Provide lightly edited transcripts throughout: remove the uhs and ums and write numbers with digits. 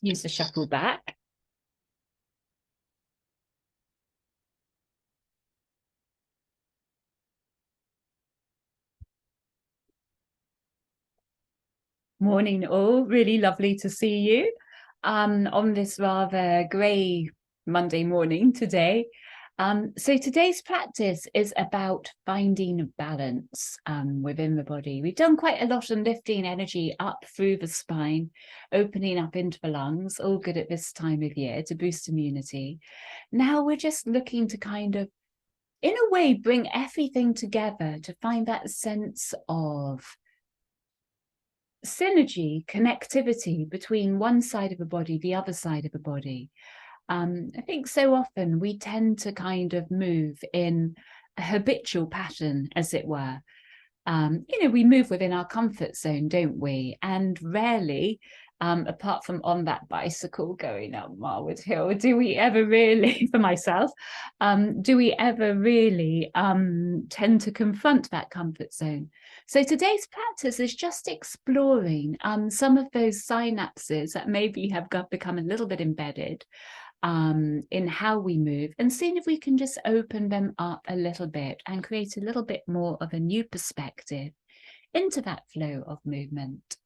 Use the shuffle back. Morning all, really lovely to see you on this rather grey Monday morning today. So today's practice is about finding balance within the body. We've done quite a lot on lifting energy up through the spine, opening up into the lungs, all good at this time of year to boost immunity. Now we're just looking to kind of, in a way, bring everything together to find that sense of synergy, connectivity between one side of the body, the other side of the body. I think so often we tend to kind of move in a habitual pattern, as it were. We move within our comfort zone, don't we? And rarely, apart from on that bicycle going up Marwood Hill, do we ever really, for myself, do we ever really tend to confront that comfort zone? So today's practice is just exploring some of those synapses that maybe have become a little bit embedded in how we move, and seeing if we can just open them up a little bit and create a little bit more of a new perspective into that flow of movement.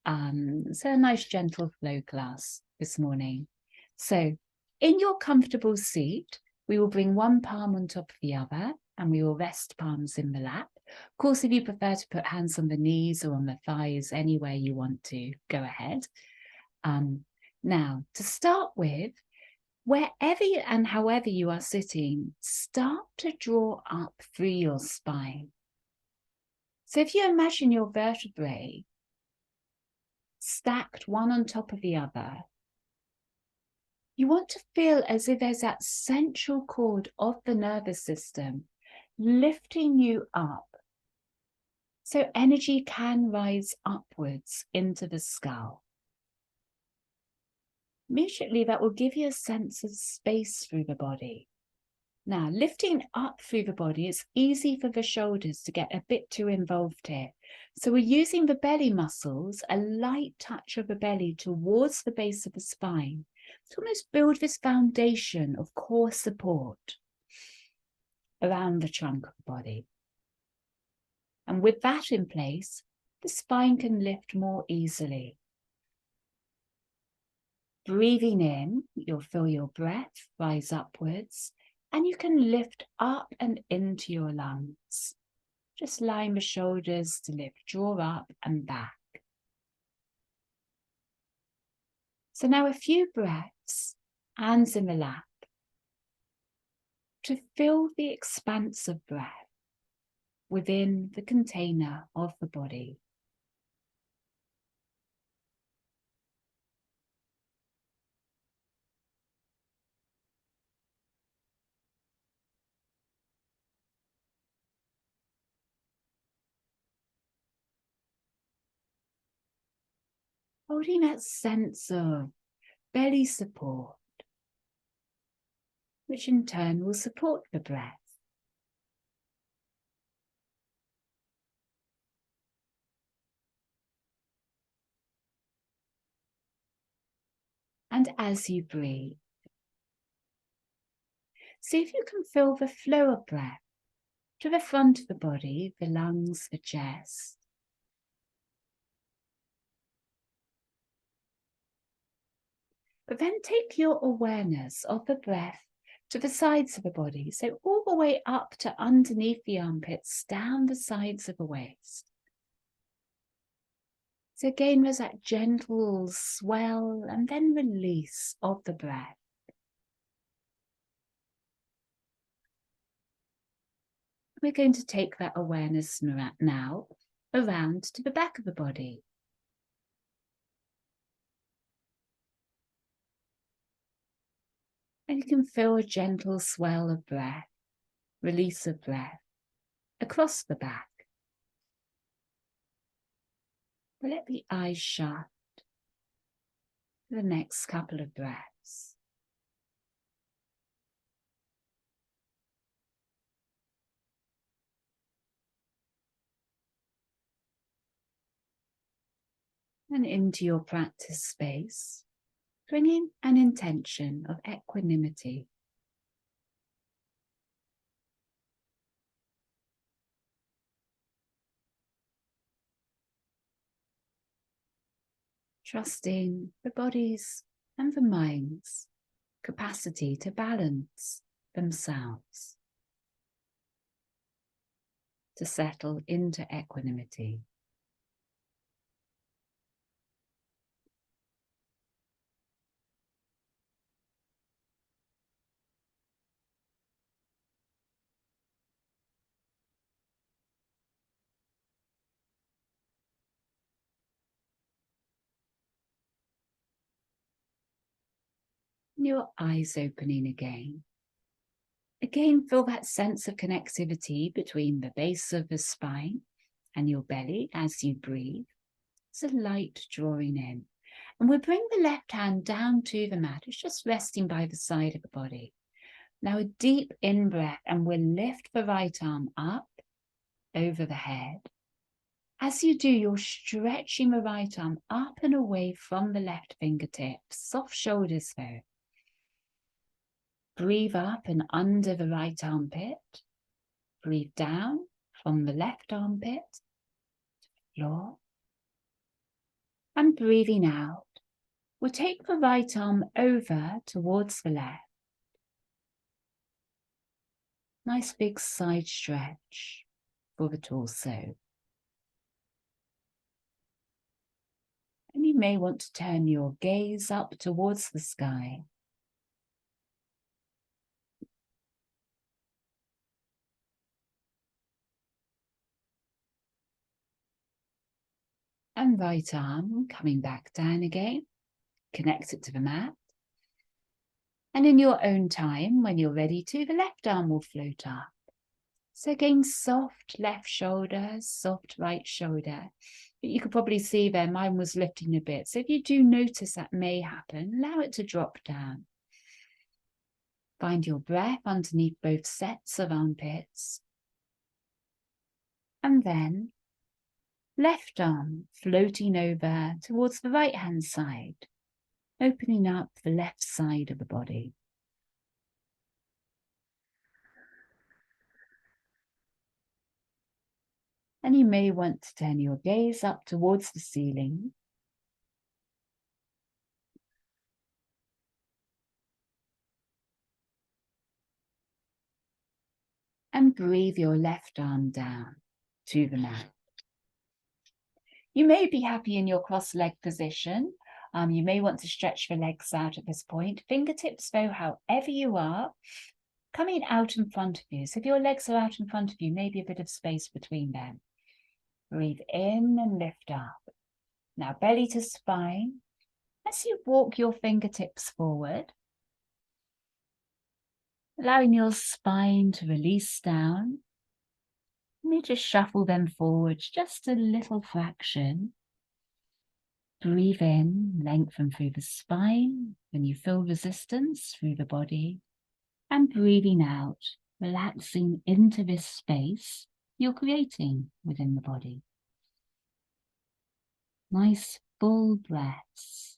So a nice gentle flow class this morning. So in your comfortable seat, we will bring one palm on top of the other and we will rest palms in the lap. Of course, if you prefer to put hands on the knees or on the thighs, anywhere you want to, go ahead. Now, to start with, wherever and however you are sitting, start to draw up through your spine. So if you imagine your vertebrae stacked one on top of the other, you want to feel as if there's that central cord of the nervous system lifting you up, so energy can rise upwards into the skull. Immediately, that will give you a sense of space through the body. Now, lifting up through the body, it's easy for the shoulders to get a bit too involved here. So we're using the belly muscles, a light touch of the belly towards the base of the spine, to almost build this foundation of core support around the trunk of the body. And with that in place, the spine can lift more easily. Breathing in, you'll feel your breath rise upwards, and you can lift up and into your lungs. Just line the shoulders to lift, draw up and back. So now a few breaths, hands in the lap, to fill the expanse of breath within the container of the body. Holding that sense of belly support, which in turn will support the breath. And as you breathe, see if you can feel the flow of breath to the front of the body, the lungs, the chest. But then take your awareness of the breath to the sides of the body, so all the way up to underneath the armpits, down the sides of the waist. So again, there's that gentle swell and then release of the breath. We're going to take that awareness now around to the back of the body. And you can feel a gentle swell of breath, release of breath across the back. But let the eyes shut for the next couple of breaths. And into your practice space, bringing an intention of equanimity. Trusting the body's and the mind's capacity to balance themselves, to settle into equanimity. Your eyes opening again. Again, feel that sense of connectivity between the base of the spine and your belly as you breathe. It's a light drawing in. And we'll bring the left hand down to the mat. It's just resting by the side of the body. Now a deep in-breath, and we'll lift the right arm up over the head. As you do, you're stretching the right arm up and away from the left fingertips. Soft shoulders though. Breathe up and under the right armpit. Breathe down from the left armpit to the floor. And breathing out, we'll take the right arm over towards the left. Nice big side stretch for the torso. And you may want to turn your gaze up towards the sky. And right arm coming back down again. Connect it to the mat. And in your own time, when you're ready to, the left arm will float up. So again, soft left shoulder, soft right shoulder. But you could probably see there, mine was lifting a bit. So if you do notice that may happen, allow it to drop down. Find your breath underneath both sets of armpits. And then left arm floating over towards the right hand side, opening up the left side of the body. And you may want to turn your gaze up towards the ceiling. And breathe your left arm down to the mat. You may be happy in your cross-leg position. You may want to stretch the legs out at this point. Fingertips, though, however you are, coming out in front of you. So if your legs are out in front of you, maybe a bit of space between them. Breathe in and lift up. Now belly to spine. As you walk your fingertips forward, allowing your spine to release down. Let me just shuffle them forward just a little fraction. Breathe in, lengthen through the spine when you feel resistance through the body. And breathing out, relaxing into this space you're creating within the body. Nice full breaths.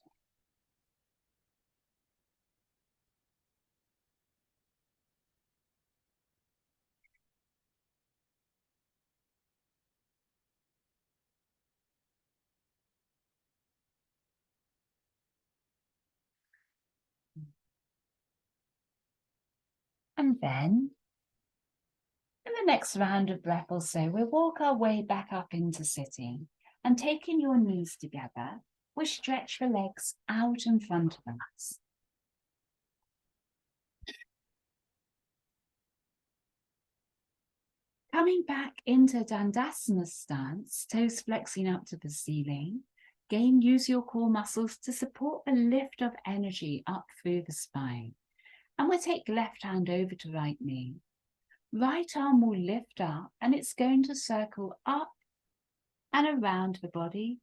And then, in the next round of breath or so, we'll walk our way back up into sitting. And taking your knees together, we stretch the legs out in front of us. Coming back into Dandasana stance, toes flexing up to the ceiling. Again, use your core muscles to support a lift of energy up through the spine. And we'll take left hand over to right knee. Right arm will lift up and it's going to circle up and around the body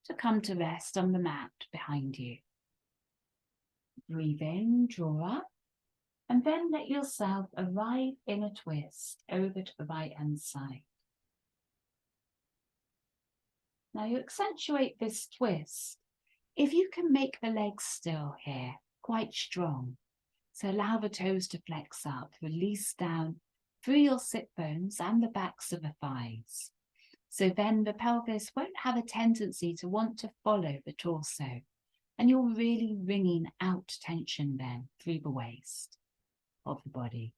to come to rest on the mat behind you. Breathe in, draw up, and then let yourself arrive in a twist over to the right hand side. Now you accentuate this twist If you can make the legs still here, quite strong, so allow the toes to flex up, release down through your sit bones and the backs of the thighs. So then the pelvis won't have a tendency to want to follow the torso, and you're really wringing out tension then through the waist of the body.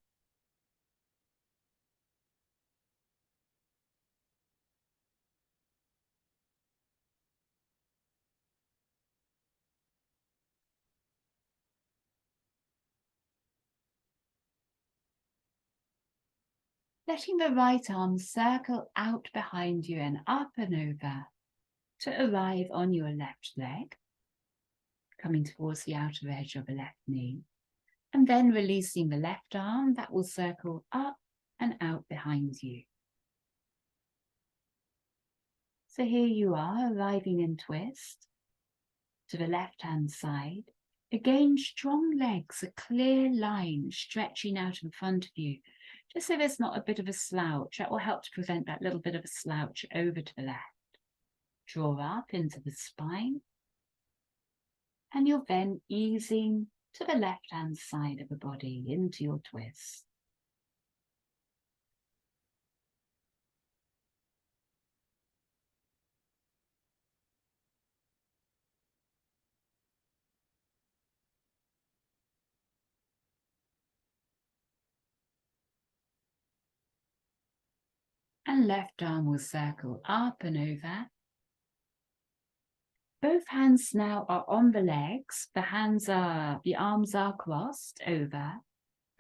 Letting the right arm circle out behind you and up and over to arrive on your left leg, coming towards the outer edge of the left knee, and then releasing the left arm that will circle up and out behind you. So here you are, arriving in twist to the left-hand side. Again, strong legs, a clear line stretching out in front of you, just so there's not a bit of a slouch. That will help to prevent that little bit of a slouch over to the left. Draw up into the spine, and you're then easing to the left-hand side of the body into your twist. And left arm will circle up and over. Both hands now are on the legs. The arms are crossed over.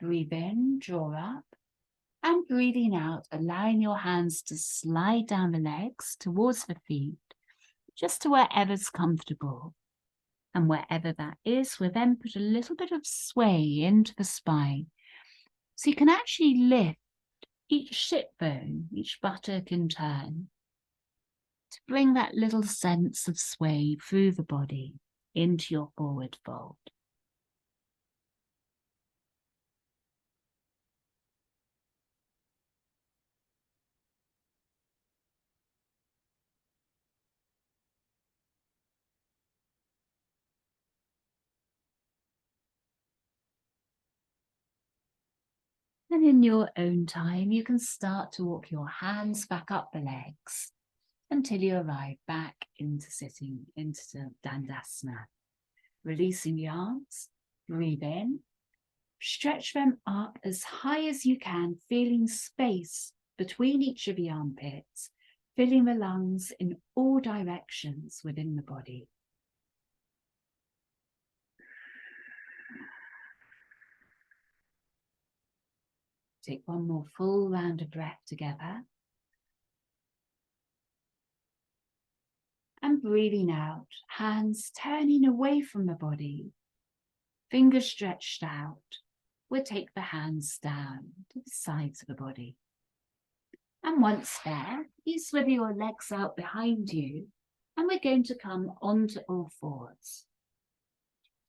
Breathe in, draw up. And breathing out, allowing your hands to slide down the legs towards the feet, just to wherever's comfortable. And wherever that is, we'll then put a little bit of sway into the spine. So you can actually lift each sit bone, each buttock in turn, to bring that little sense of sway through the body into your forward fold. And in your own time, you can start to walk your hands back up the legs until you arrive back into sitting, into Dandasana. Releasing the arms, breathe in, stretch them up as high as you can, feeling space between each of the armpits, filling the lungs in all directions within the body. Take one more full round of breath together. And breathing out, hands turning away from the body, fingers stretched out. We'll take the hands down to the sides of the body. And once there, ease with your legs out behind you, and we're going to come onto all fours.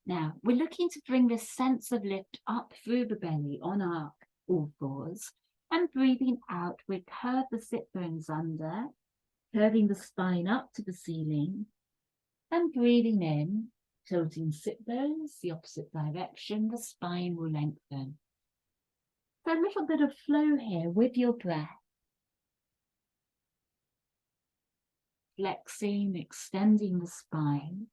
Now, we're looking to bring this sense of lift up through the belly on our all fours, and breathing out, we curve the sit bones under, curving the spine up to the ceiling, and breathing in, tilting sit bones the opposite direction, the spine will lengthen. So a little bit of flow here with your breath. Flexing, extending the spine,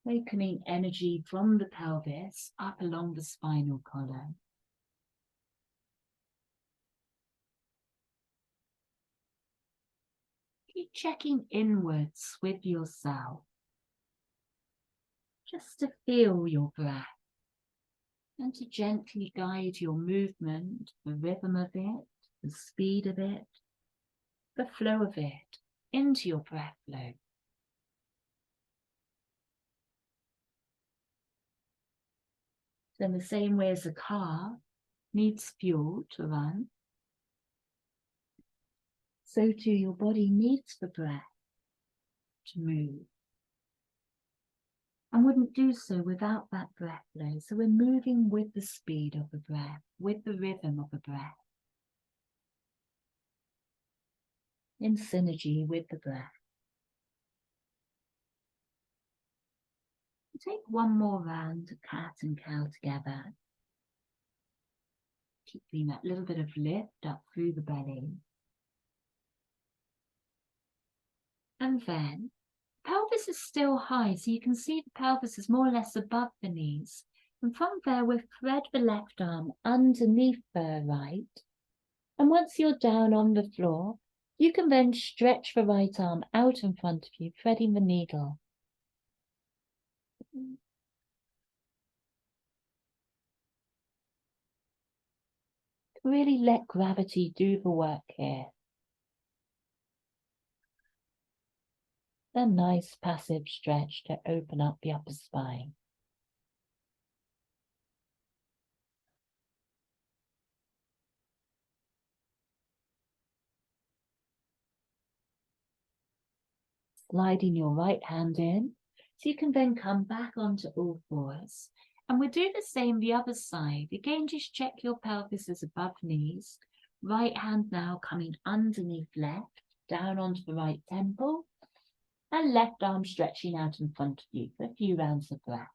awakening energy from the pelvis up along the spinal column. Keep checking inwards with yourself, just to feel your breath and to gently guide your movement, the rhythm of it, the speed of it, the flow of it into your breath flow. So in the same way as a car needs fuel to run, so too your body needs the breath to move, and wouldn't do so without that breath flow. So we're moving with the speed of the breath, with the rhythm of the breath, in synergy with the breath. Take one more round of cat and cow together. Keeping that little bit of lift up through the belly. And then pelvis is still high, so you can see the pelvis is more or less above the knees. And from there, we'll thread the left arm underneath the right. And once you're down on the floor, you can then stretch the right arm out in front of you, threading the needle. Really let gravity do the work here. A nice passive stretch to open up the upper spine. Sliding your right hand in, so you can then come back onto all fours. And we'll do the same the other side. Again, just check your pelvis is above knees. Right hand now coming underneath left, down onto the right temple. And left arm stretching out in front of you for a few rounds of breath.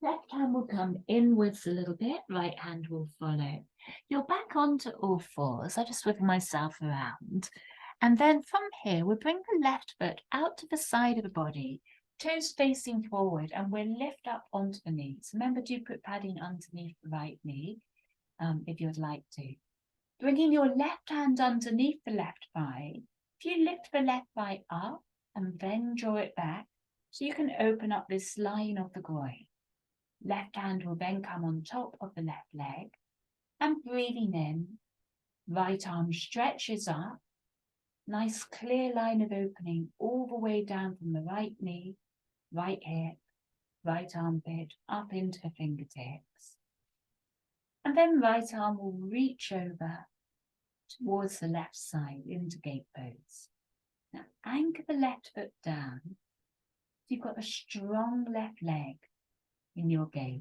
Left hand will come inwards a little bit, right hand will follow. You're back onto all fours. I just wiggle myself around. And then from here, we'll bring the left foot out to the side of the body, toes facing forward, and we'll lift up onto the knees. Remember, do put padding underneath the right knee, if you'd like to. Bringing your left hand underneath the left thigh. If you lift the left thigh up and then draw it back, so you can open up this line of the groin. Left hand will then come on top of the left leg, and breathing in, right arm stretches up, nice clear line of opening all the way down from the right knee, right hip, right armpit, up into the fingertips. And then right arm will reach over towards the left side into gate pose. Now anchor the left foot down. You've got a strong left leg in your gate.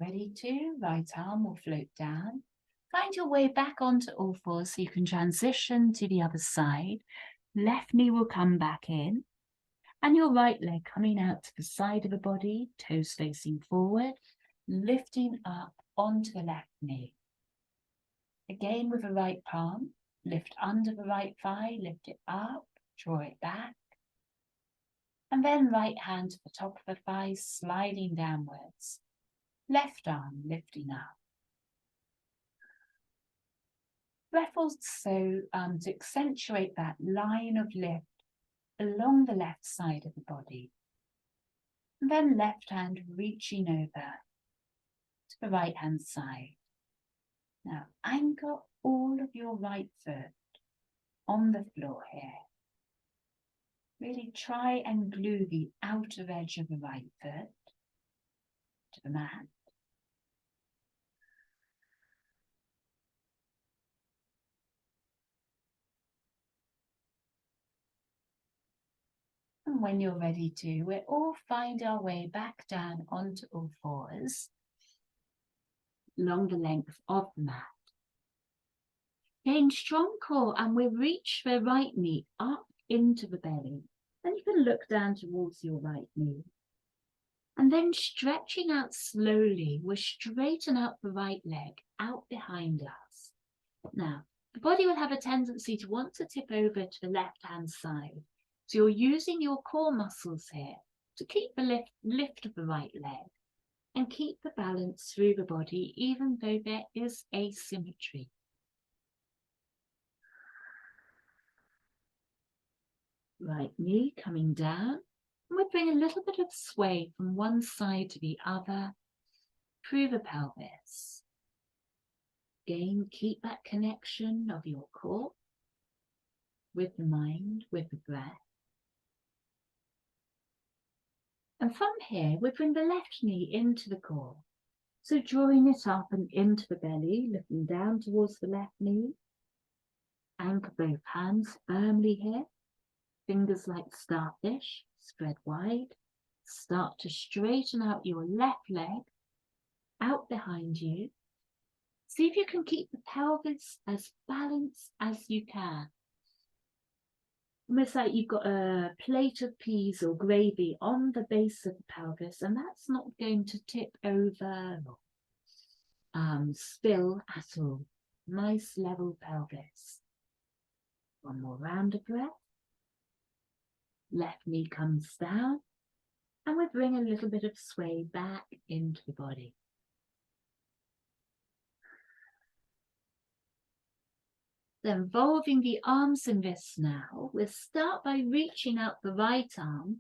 Ready to, right arm will float down. Find your way back onto all fours so you can transition to the other side. Left knee will come back in. And your right leg coming out to the side of the body, toes facing forward, lifting up onto the left knee. Again with the right palm, lift under the right thigh, lift it up, draw it back. And then right hand to the top of the thigh, sliding downwards. Left arm lifting up. Breath also to accentuate that line of lift along the left side of the body. And then left hand reaching over to the right hand side. Now anchor all of your right foot on the floor here. Really try and glue the outer edge of the right foot to the mat. And when you're ready to, we'll all find our way back down onto all fours along the length of the mat. Gain strong core and we'll reach the right knee up into the belly. Then you can look down towards your right knee. And then stretching out slowly, we'll straighten out the right leg out behind us. Now, the body will have a tendency to want to tip over to the left-hand side. So you're using your core muscles here to keep the lift of the right leg and keep the balance through the body, even though there is asymmetry. Right knee coming down. And we bring a little bit of sway from one side to the other through the pelvis. Again, keep that connection of your core with the mind, with the breath. And from here, we bring the left knee into the core. So drawing it up and into the belly, looking down towards the left knee. Anchor both hands firmly here. Fingers like starfish, spread wide. Start to straighten out your left leg, out behind you. See if you can keep the pelvis as balanced as you can. Almost like you've got a plate of peas or gravy on the base of the pelvis, and that's not going to tip over or spill at all. Nice level pelvis. One more round of breath. Left knee comes down, and we bring a little bit of sway back into the body. So involving the arms and wrists now, we'll start by reaching out the right arm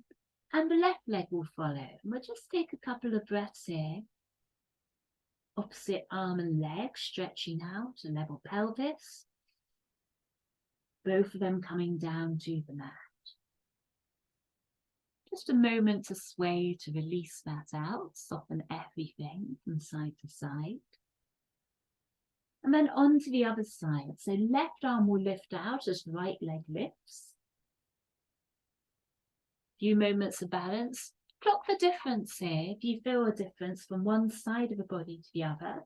and the left leg will follow. And we'll just take a couple of breaths here. Opposite arm and leg stretching out to level pelvis. Both of them coming down to the mat. Just a moment to sway to release that out, soften everything from side to side. And then on to the other side. So left arm will lift out as right leg lifts. Few moments of balance. Clock the difference here. If you feel a difference from one side of the body to the other,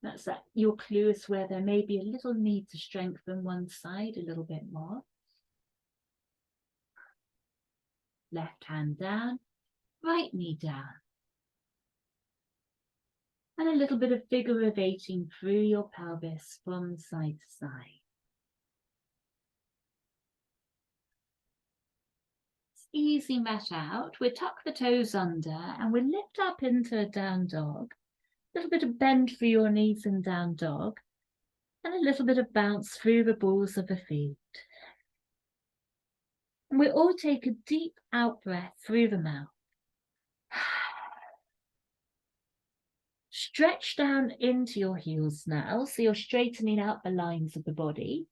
that's your clue is where there may be a little need to strengthen one side a little bit more. Left hand down, right knee down. And a little bit of figure of 8 through your pelvis from side to side. Easing that out, we'll tuck the toes under and we'll lift up into a down dog. A little bit of bend through your knees in down dog. And a little bit of bounce through the balls of the feet. And we'll all take a deep out breath through the mouth. Stretch down into your heels now, so you're straightening out the lines of the body.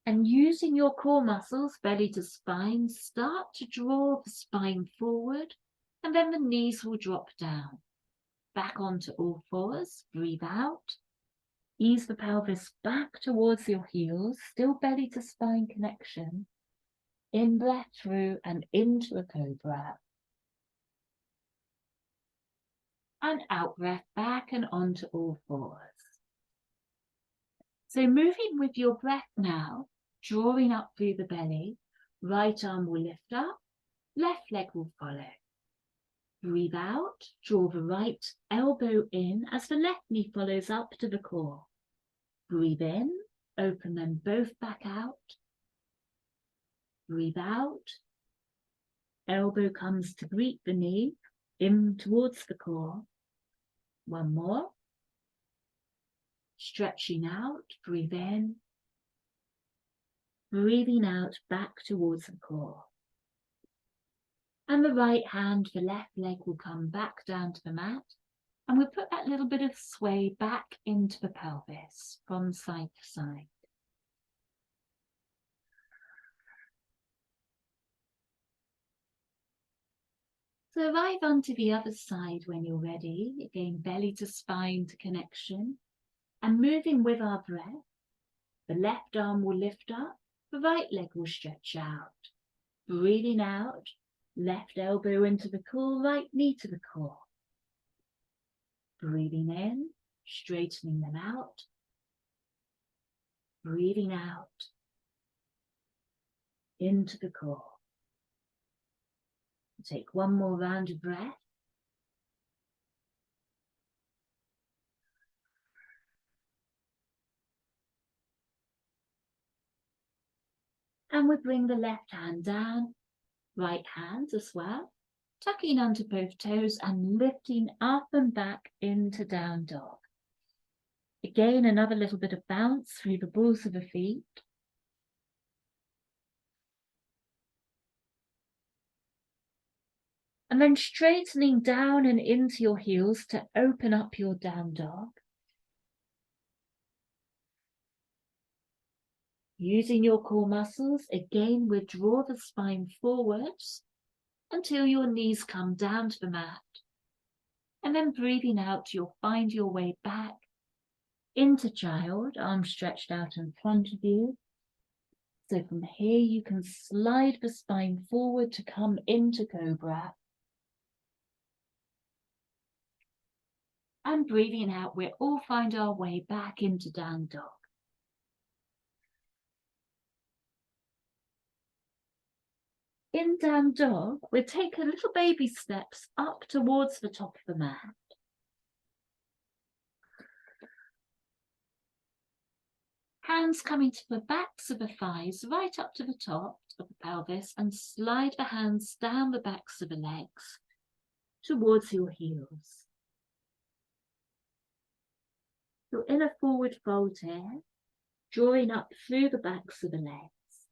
And using your core muscles, belly to spine, start to draw the spine forward, and then the knees will drop down. Back onto all fours, breathe out. Ease the pelvis back towards your heels, still belly to spine connection. In breath through and into a cobra. And out breath back and onto all fours. So moving with your breath now, drawing up through the belly, right arm will lift up, left leg will follow. Breathe out, draw the right elbow in as the left knee follows up to the core. Breathe in, open them both back out. Breathe out, elbow comes to greet the knee, in towards the core. One more. Stretching out, breathe in. Breathing out, back towards the core. And the right hand, the left leg will come back down to the mat. And we'll put that little bit of sway back into the pelvis from side to side. So arrive onto the other side when you're ready. Again, belly to spine to connection. And moving with our breath, the left arm will lift up, the right leg will stretch out. Breathing out, left elbow into the core, right knee to the core. Breathing in, straightening them out. Breathing out, into the core. Take one more round of breath. And we bring the left hand down, right hand as well, tucking under both toes and lifting up and back into down dog. Again, another little bit of bounce through the balls of the feet. And then straightening down and into your heels to open up your down dog. Using your core muscles, again, withdraw the spine forwards until your knees come down to the mat. And then breathing out, you'll find your way back into child, arms stretched out in front of you. So from here, you can slide the spine forward to come into cobra. And breathing out, we'll all find our way back into down dog. In down dog, we'll take a little baby steps up towards the top of the mat. Hands coming to the backs of the thighs, right up to the top of the pelvis, and slide the hands down the backs of the legs towards your heels. You're in a forward fold here, drawing up through the backs of the legs,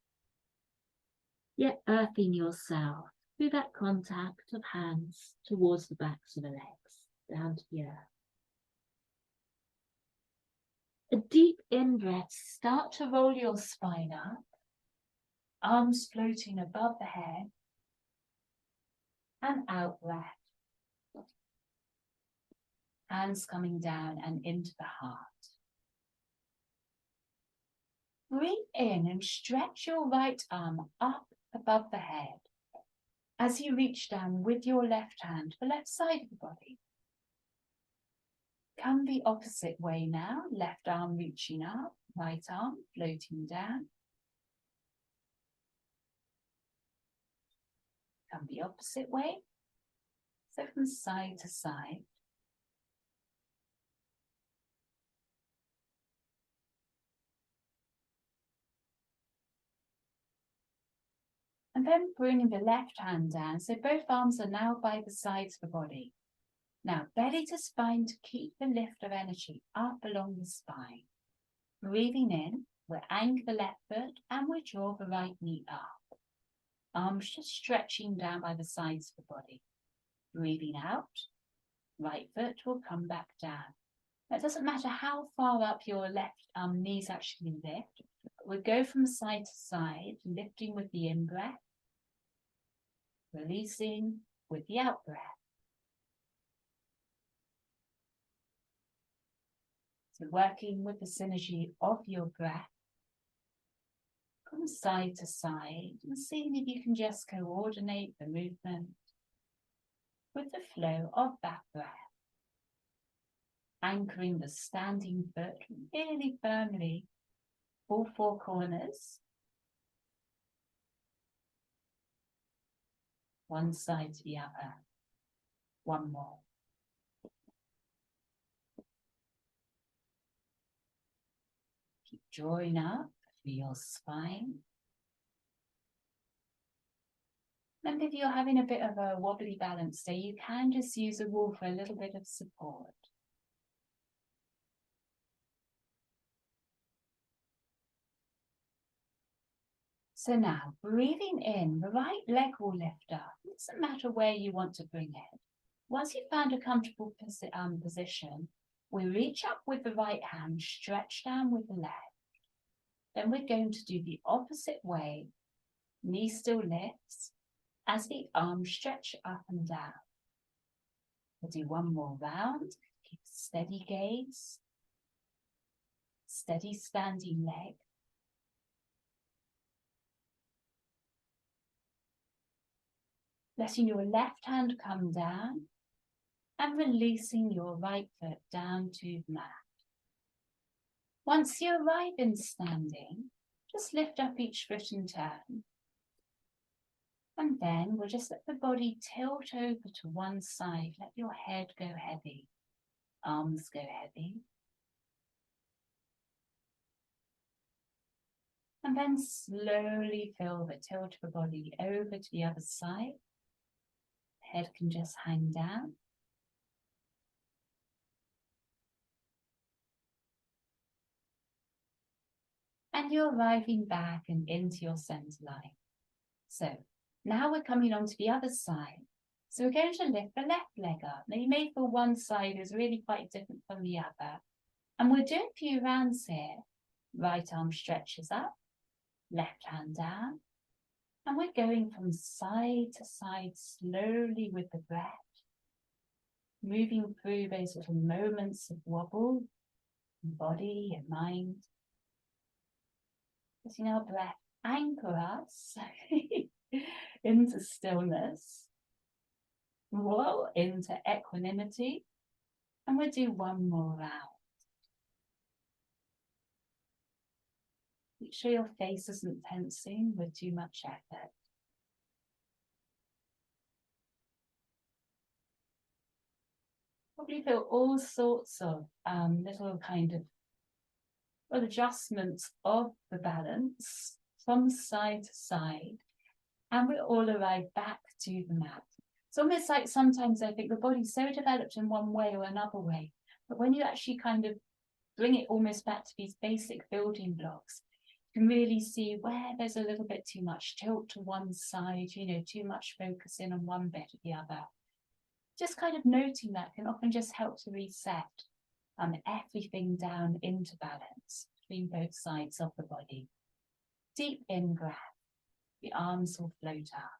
yet earthing yourself through that contact of hands towards the backs of the legs, down to the earth. A deep in-breath, start to roll your spine up, arms floating above the head, and out breath. Hands coming down and into the heart. Breathe in and stretch your right arm up above the head as you reach down with your left hand to the left side of the body. Come the opposite way now, left arm reaching up, right arm floating down. Come the opposite way, so from side to side. And then bringing the left hand down, so both arms are now by the sides of the body. Now, belly to spine to keep the lift of energy up along the spine. Breathing in, we'll anchor the left foot and we'll draw the right knee up. Arms just stretching down by the sides of the body. Breathing out, right foot will come back down. Now, it doesn't matter how far up your left knees actually lift. We'll go from side to side, lifting with the in-breath, releasing with the out-breath. So working with the synergy of your breath, from side to side, and seeing if you can just coordinate the movement with the flow of that breath. Anchoring the standing foot really firmly, all four corners. One side to the other. One more. Keep drawing up through your spine. And if you're having a bit of a wobbly balance day, you can just use a wall for a little bit of support. So now, breathing in, the right leg will lift up. It doesn't matter where you want to bring it. Once you've found a comfortable position, we reach up with the right hand, stretch down with the left. Then we're going to do the opposite way. Knee still lifts as the arms stretch up and down. We'll do one more round. Keep a steady gaze. Steady standing leg. Letting your left hand come down and releasing your right foot down to the mat. Once you arrive in standing, just lift up each foot in turn. And then we'll just let the body tilt over to one side. Let your head go heavy, arms go heavy. And then slowly feel the tilt of the body over to the other side. Head can just hang down. And you're arriving back and into your center line. So now we're coming on to the other side. So we're going to lift the left leg up. Now you may feel one side is really quite different from the other. And we're doing a few rounds here. Right arm stretches up, left hand down. And we're going from side to side slowly with the breath. Moving through those little moments of wobble, in body and mind. Letting our breath anchor us into stillness. Roll into equanimity. And we'll do one more round. Make sure your face isn't tensing with too much effort. Probably feel all sorts of little kind of adjustments of the balance from side to side. And we all arrive back to the mat. It's almost like sometimes I think the body's so developed in one way or another way, but when you actually kind of bring it almost back to these basic building blocks, you can really see where there's a little bit too much tilt to one side, too much focus in on one bit or the other. Just kind of noting that can often just help to reset everything down into balance between both sides of the body. Deep in breath, the arms will float up.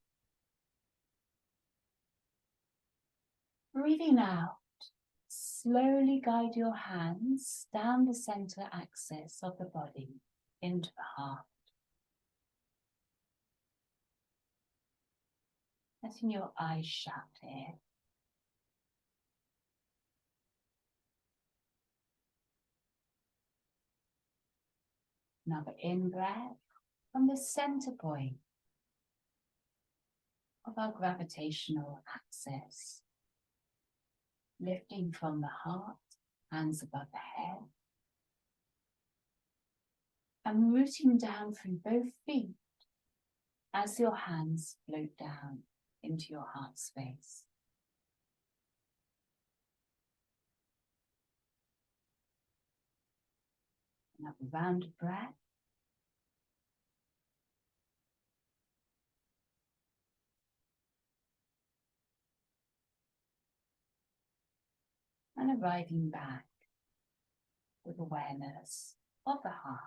Breathing out, slowly guide your hands down the center axis of the body into the heart. Letting your eyes shut here. Another in-breath from the center point of our gravitational axis. Lifting from the heart, hands above the head. And rooting down through both feet as your hands float down into your heart space. Another round of breath. And arriving back with awareness of the heart.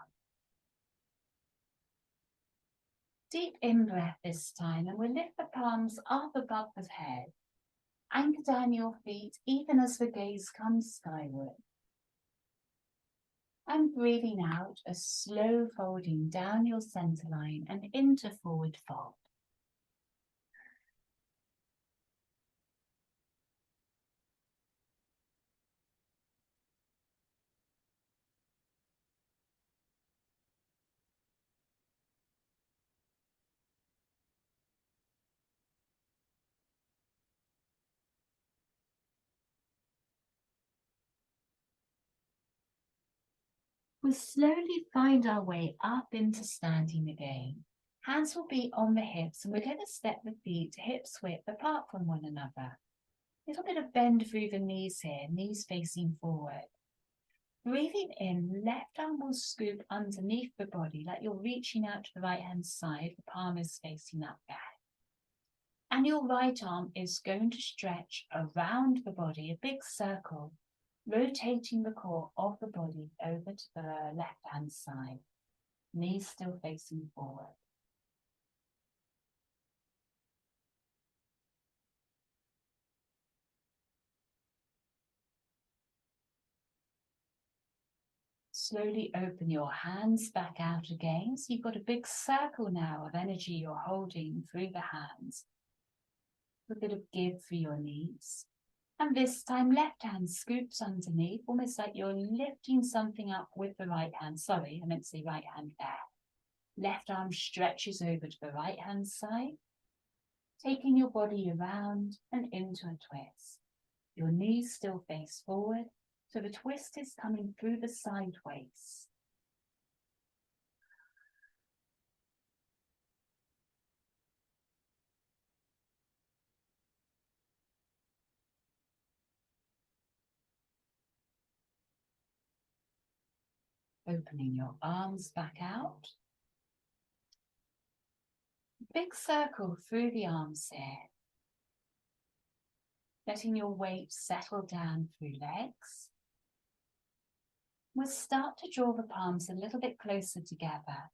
Deep in-breath this time, and we'll lift the palms up above the head. Anchor down your feet even as the gaze comes skyward. And breathing out, a slow folding down your center line and into forward fold. We'll slowly find our way up into standing again. Hands will be on the hips, and we're going to step the feet hips width apart from one another. A little bit of bend through the knees here, knees facing forward. Breathing in, left arm will scoop underneath the body like you're reaching out to the right hand side, the palm is facing up there. And your right arm is going to stretch around the body, a big circle, rotating the core of the body over to the left hand side. Knees still facing forward. Slowly open your hands back out again. So you've got a big circle now of energy you're holding through the hands. A bit of give through your knees. And this time, left hand scoops underneath, almost like you're lifting something up with the right hand. Sorry, I meant to say right hand there. Left arm stretches over to the right hand side, taking your body around and into a twist. Your knees still face forward, so the twist is coming through the sideways. Opening your arms back out. Big circle through the arms here. Letting your weight settle down through legs. We'll start to draw the palms a little bit closer together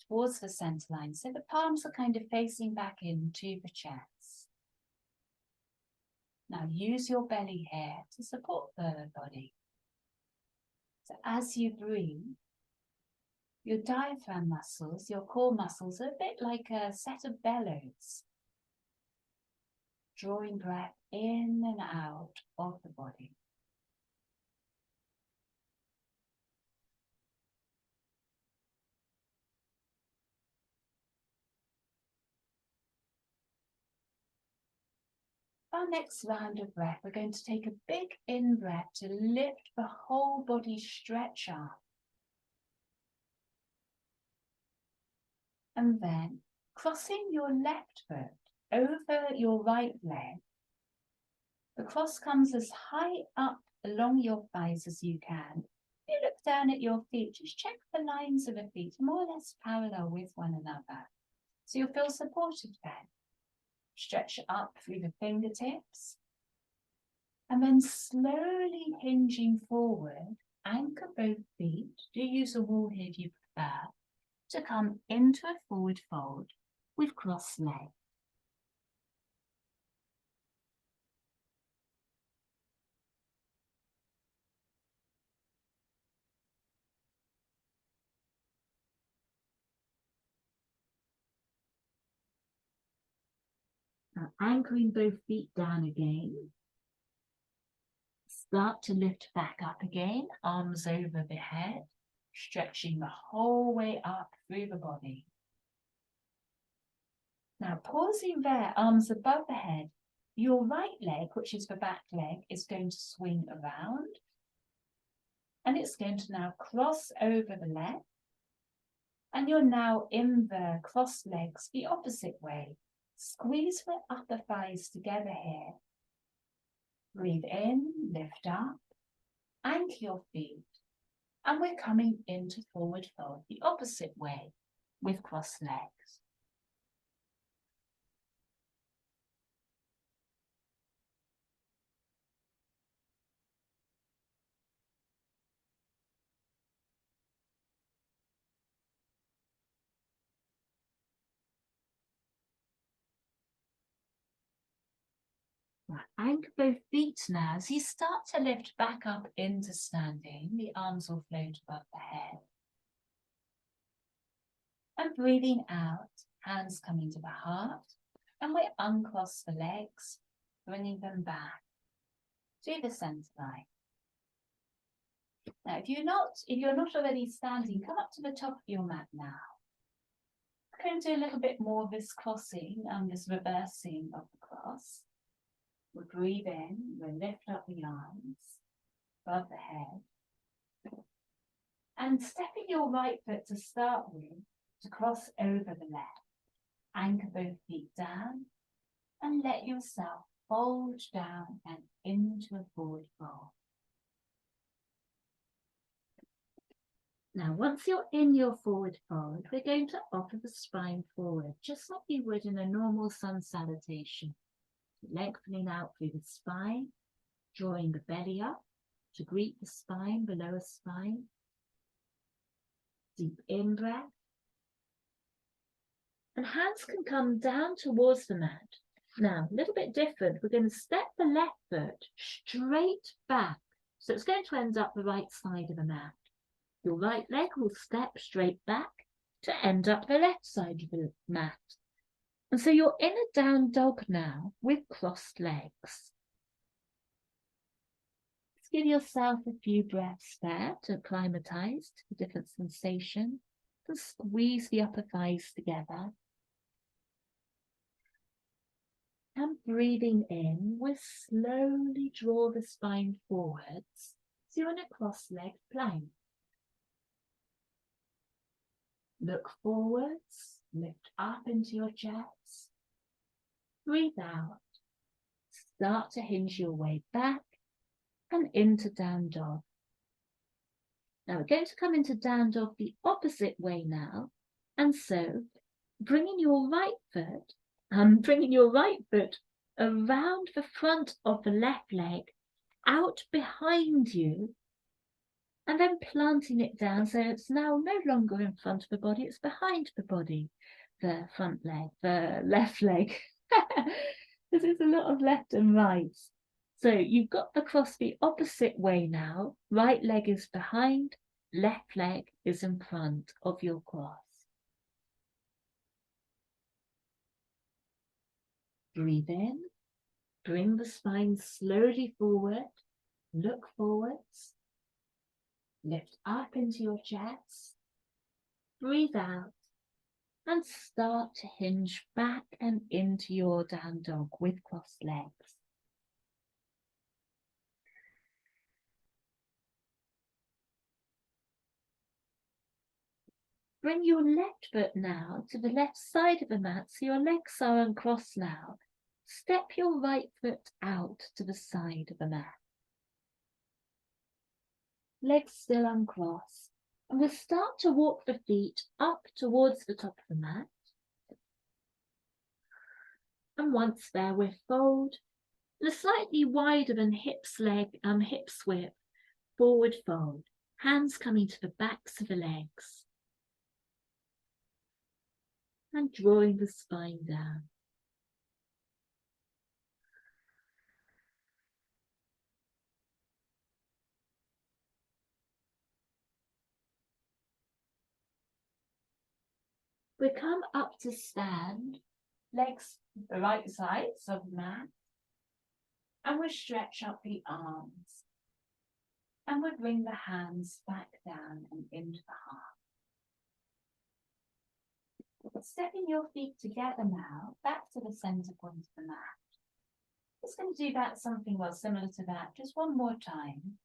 towards the center line, so the palms are kind of facing back into the chest. Now use your belly here to support the body. So as you breathe, your diaphragm muscles, your core muscles, are a bit like a set of bellows, drawing breath in and out of the body. Our next round of breath, we're going to take a big in-breath to lift the whole body, stretch up. And then crossing your left foot over your right leg. The cross comes as high up along your thighs as you can. You look down at your feet, just check the lines of the feet, more or less parallel with one another. So you'll feel supported then. Stretch up through the fingertips. And then slowly hinging forward, anchor both feet. Do use a wall here if you prefer, to come into a forward fold with crossed legs. Now anchoring both feet down again. Start to lift back up again, arms over the head, stretching the whole way up through the body. Now pausing there, arms above the head. Your right leg, which is the back leg, is going to swing around. And it's going to now cross over the left. And you're now in the crossed legs the opposite way. Squeeze the upper thighs together here. Breathe in, lift up, anchor your feet. And we're coming into forward fold the opposite way with crossed legs. Anchor both feet now. As you start to lift back up into standing, the arms will float above the head. And breathing out, hands coming to the heart. And we uncross the legs, bringing them back to the center line. Now, if you're not already standing, come up to the top of your mat now. We're going to do a little bit more of this crossing and this reversing of the cross. We'll breathe in, we'll lift up the arms above the head. And stepping your right foot to start with, to cross over the left. Anchor both feet down and let yourself fold down and into a forward fold. Now, once you're in your forward fold, we're going to offer the spine forward, just like you would in a normal sun salutation. Lengthening out through the spine, drawing the belly up to greet the spine, the lower spine. Deep in-breath. And hands can come down towards the mat. Now, a little bit different. We're going to step the left foot straight back. So it's going to end up the right side of the mat. Your right leg will step straight back to end up the left side of the mat. And so you're in a down dog now with crossed legs. Let's give yourself a few breaths there to acclimatize to the different sensation. And squeeze the upper thighs together. And breathing in, we'll slowly draw the spine forwards. So you're in a cross-legged plank. Look forwards, lift up into your chest. Breathe out. Start to hinge your way back and into down dog. Now we're going to come into down dog the opposite way now. And so bringing your right foot around the front of the left leg, out behind you, and then planting it down so it's now no longer in front of the body, it's behind the body. The front leg, the left leg. This is a lot of left and right. So you've got the cross the opposite way now. Right leg is behind, left leg is in front of your cross. Breathe in, bring the spine slowly forward, look forwards, lift up into your chest, breathe out, and start to hinge back and into your down dog with crossed legs. Bring your left foot now to the left side of the mat so your legs are uncrossed now. Step your right foot out to the side of the mat. Legs still uncrossed. And we'll start to walk the feet up towards the top of the mat. And once there, we fold in a slightly wider than hip width, forward fold. Hands coming to the backs of the legs. And drawing the spine down. We come up to stand, legs the right sides of the mat, and we stretch up the arms. And we bring the hands back down and into the heart. Stepping your feet together now, back to the center point of the mat. Just going to do that something well similar to that, just one more time.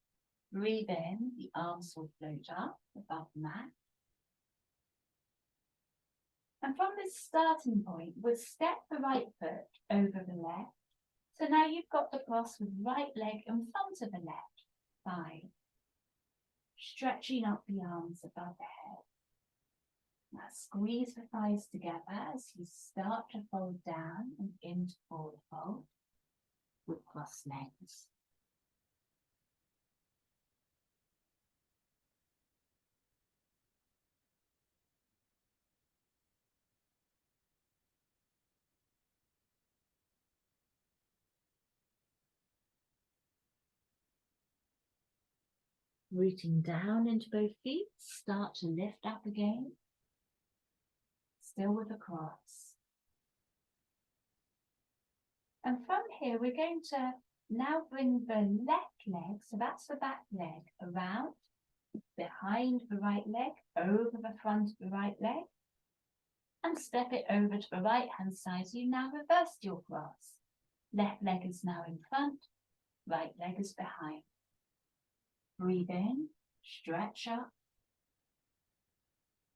Breathe in, the arms will float up above the mat. And from this starting point, we'll step the right foot over the left. So now you've got the cross with right leg in front of the left thigh. Stretching up the arms above the head. Now squeeze the thighs together as you start to fold down and into forward fold with crossed legs. Rooting down into both feet, start to lift up again, still with a cross. And from here, we're going to now bring the left leg, so that's the back leg, around, behind the right leg, over the front of the right leg, and step it over to the right hand side. So you now reversed your cross. Left leg is now in front, right leg is behind. Breathe in, stretch up.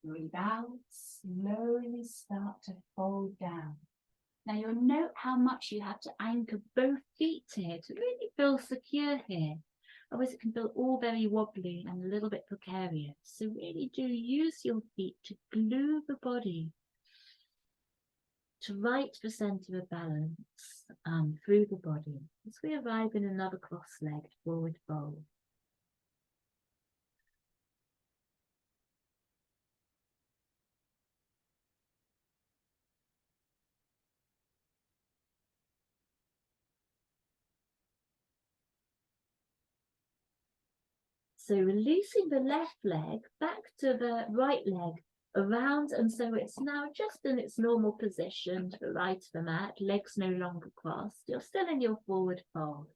Breathe out, slowly start to fold down. Now you'll note how much you have to anchor both feet here to really feel secure here. Otherwise it can feel all very wobbly and a little bit precarious. So really do use your feet to glue the body to right the center of balance through the body as we arrive in another cross-legged forward fold. So releasing the left leg back to the right leg around, and so it's now just in its normal position to the right of the mat, legs no longer crossed. You're still in your forward fold.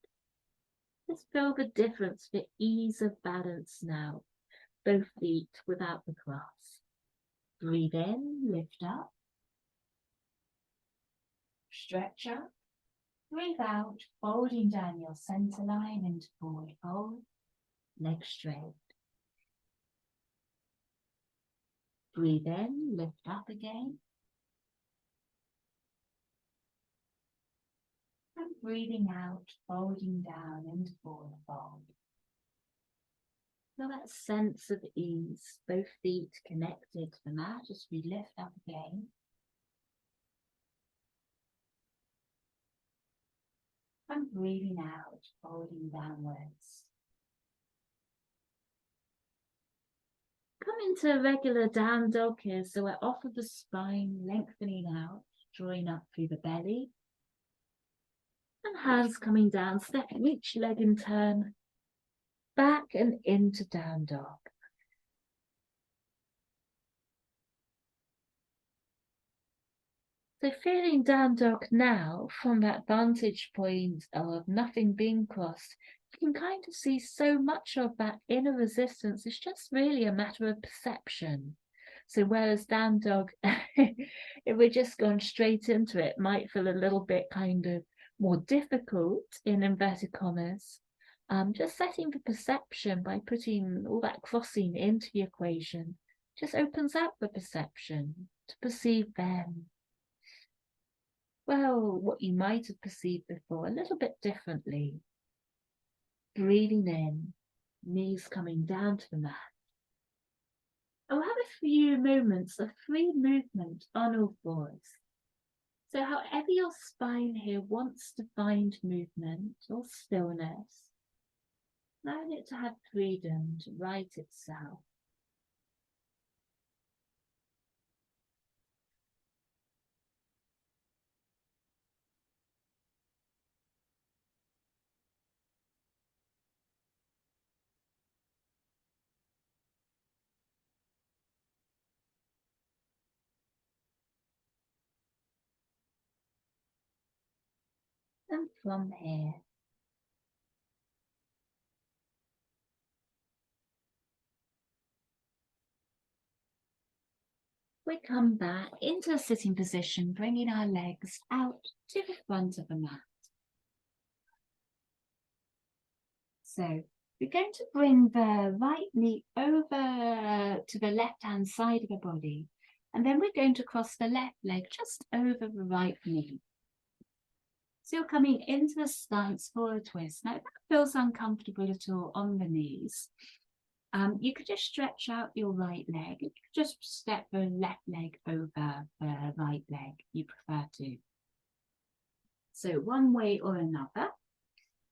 Just feel the difference, the ease of balance now, both feet without the cross. Breathe in, lift up, stretch up, breathe out, folding down your center line into forward fold, legs straight. Breathe in, lift up again. And breathing out, folding down into forward fold. Feel that sense of ease, both feet connected to the mat as we lift up again. And breathing out, folding downwards. Come into a regular down dog here, so we're off of the spine, lengthening out, drawing up through the belly. And hands coming down, stepping each leg in turn, back and into down dog. So feeling down dog now from that vantage point of nothing being crossed, you can kind of see so much of that inner resistance. It's just really a matter of perception. So whereas down dog, if we're just going straight into it, might feel a little bit kind of more difficult in inverted commas. Just setting the perception by putting all that crossing into the equation just opens up the perception to perceive them. Well, what you might have perceived before, a little bit differently. Breathing in, knees coming down to the mat. And we'll have a few moments of free movement on all fours. So however your spine here wants to find movement or stillness, allowing it to have freedom to right itself. And from here, we come back into a sitting position, bringing our legs out to the front of the mat. So we're going to bring the right knee over to the left-hand side of the body, and then we're going to cross the left leg just over the right knee. So you're coming into the stance for a twist. Now, if that feels uncomfortable at all on the knees, you could just stretch out your right leg. You could just step the left leg over the right leg, you prefer to. So one way or another,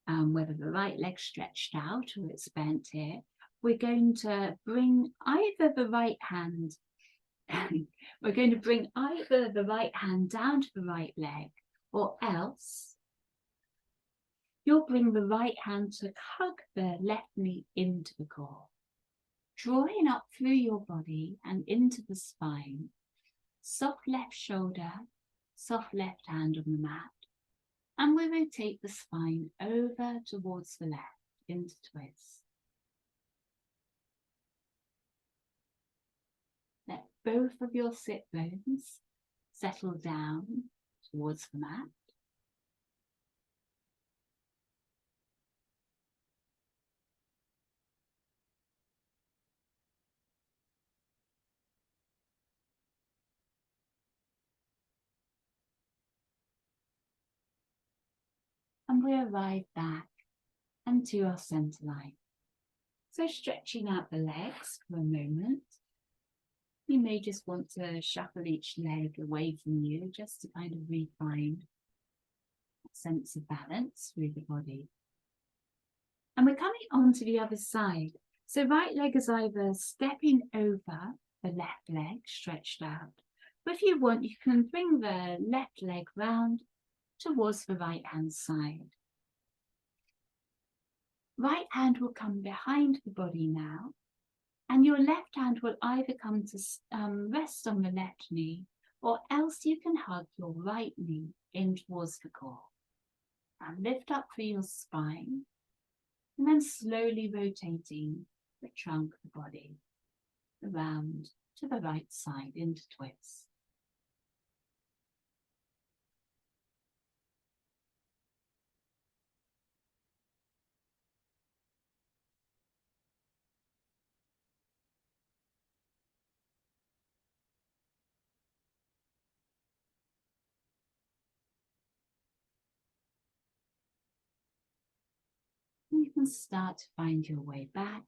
whether the right leg stretched out or it's bent here, we're going to bring either the right hand, we're going to bring either the right hand down to the right leg, or else you'll bring the right hand to hug the left knee into the core, drawing up through your body and into the spine. Soft left shoulder, soft left hand on the mat. And we rotate the spine over towards the left into twist. Let both of your sit bones settle down towards the mat. And we arrive back and to our center line. So stretching out the legs for a moment. You may just want to shuffle each leg away from you just to kind of refine a sense of balance through the body. And we're coming on to the other side. So right leg is either stepping over the left leg stretched out. But if you want, you can bring the left leg round towards the right hand side. Right hand will come behind the body now, and your left hand will either come to rest on the left knee, or else you can hug your right knee in towards the core. And lift up through your spine, and then slowly rotating the trunk of the body around to the right side into twist. You can start to find your way back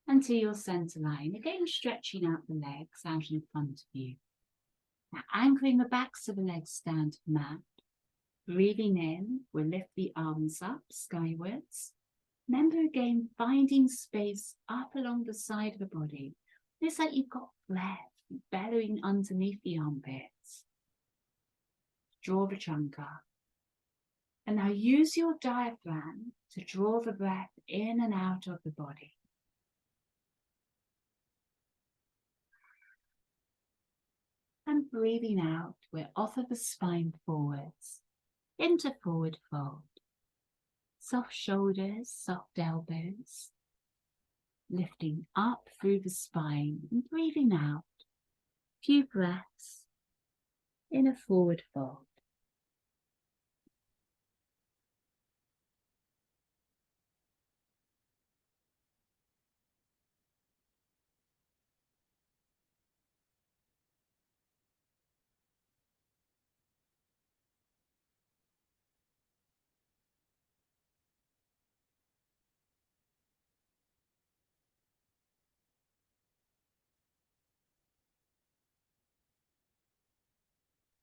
and to your center line. Again, stretching out the legs out in front of you. Now, anchoring the backs of the legs down to the mat. Breathing in, we'll lift the arms up skywards. Remember again, finding space up along the side of the body. It's like you've got breath bellowing underneath the armpits. Draw the trunk up. And now use your diaphragm to draw the breath in and out of the body. And breathing out, we'll offer the spine forwards into forward fold. Soft shoulders, soft elbows. Lifting up through the spine and breathing out. Few breaths in a forward fold.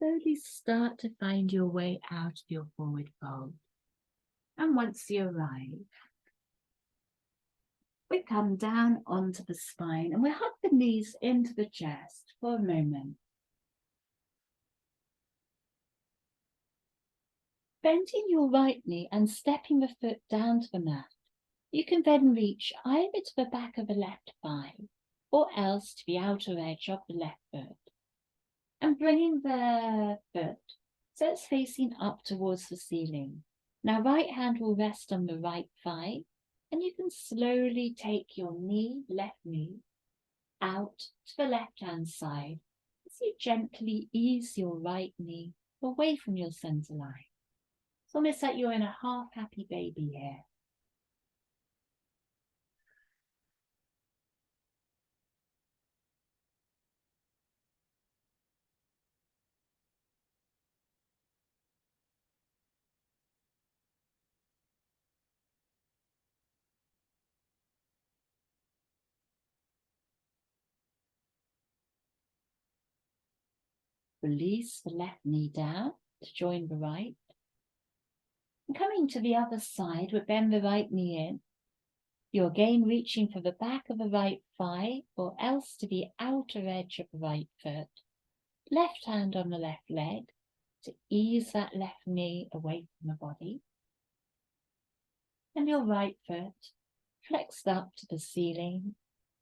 Slowly start to find your way out of your forward fold. And once you arrive, we come down onto the spine and we hug the knees into the chest for a moment. Bending your right knee and stepping the foot down to the mat, you can then reach either to the back of the left thigh or else to the outer edge of the left foot. And bringing the foot so it's facing up towards the ceiling. Now right hand will rest on the right thigh and you can slowly take your knee, left knee, out to the left hand side as you gently ease your right knee away from your center line. It's almost like you're in a half happy baby here. Release the left knee down to join the right. And coming to the other side, we bend the right knee in. You're again reaching for the back of the right thigh or else to the outer edge of the right foot. Left hand on the left leg to ease that left knee away from the body. And your right foot flexed up to the ceiling,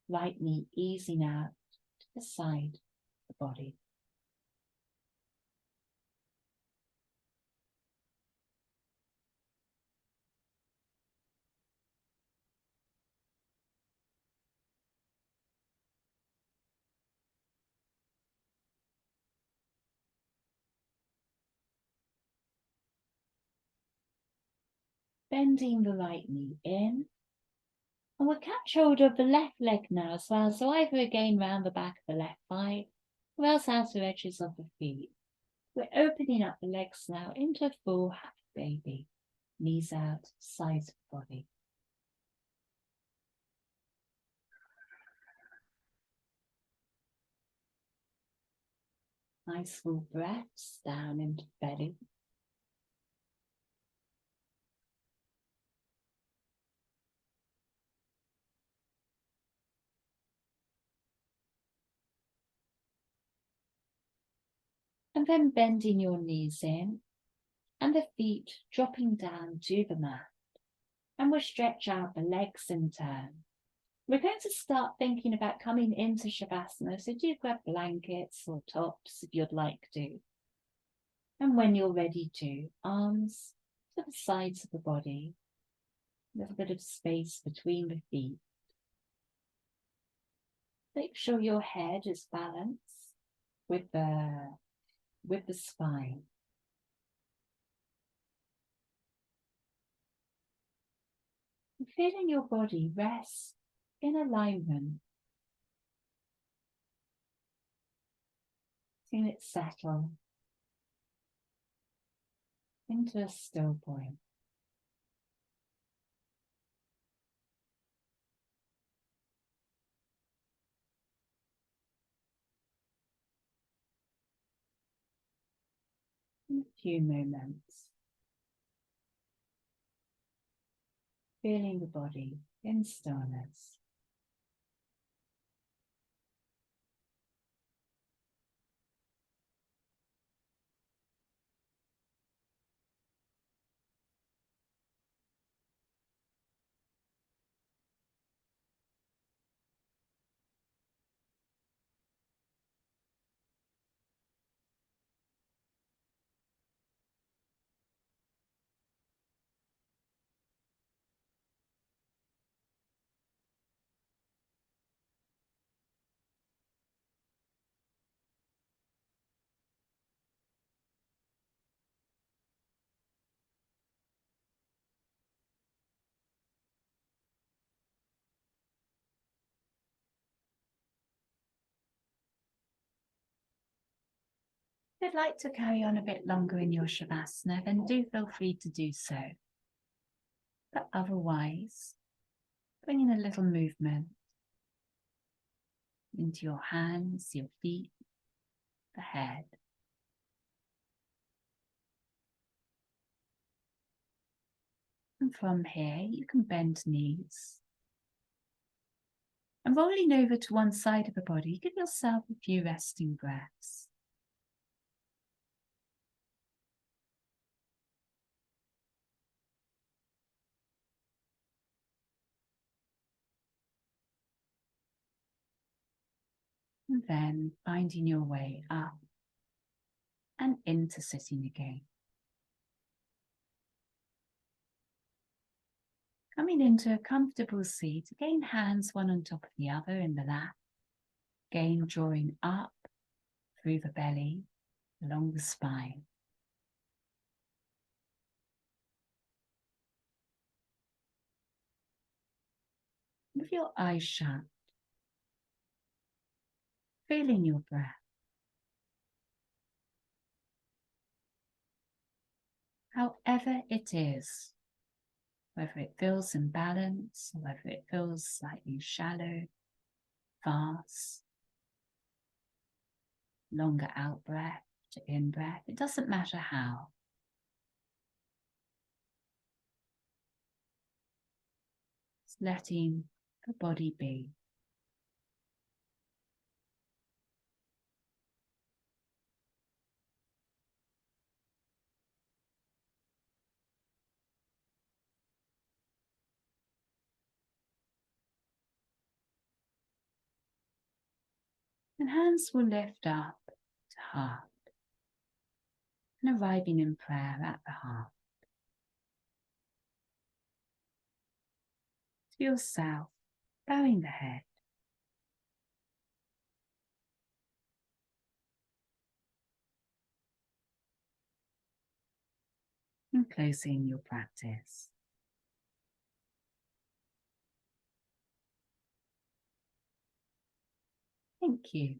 right knee easing out to the side of the body. Bending the right knee in. And we'll catch hold of the left leg now as well. So either again round the back of the left thigh or else outer edges of the feet. We're opening up the legs now into a full happy baby. Knees out, sides of the body. Nice full breaths down into the belly. And then bending your knees in and the feet dropping down to the mat. And we'll stretch out the legs in turn. We're going to start thinking about coming into Shavasana, so do grab blankets or tops if you'd like to. And when you're ready to, arms to the sides of the body, a little bit of space between the feet. Make sure your head is balanced with the spine. And feeling your body rest in alignment. Seeing it settle into a still point. few moments, feeling the body in stillness. If you'd like to carry on a bit longer in your Shavasana, then do feel free to do so. But otherwise, bring in a little movement into your hands, your feet, the head. And from here, you can bend knees. And rolling over to one side of the body, give yourself a few resting breaths. And then finding your way up and into sitting again. Coming into a comfortable seat, again hands one on top of the other in the lap. Again drawing up through the belly, along the spine. With your eyes shut, feeling your breath. However it is, whether it feels imbalanced, or whether it feels slightly shallow, fast, longer out breath to in breath, it doesn't matter how. It's letting the body be. And hands will lift up to heart and arriving in prayer at the heart. To yourself, bowing the head. And closing your practice. Thank you.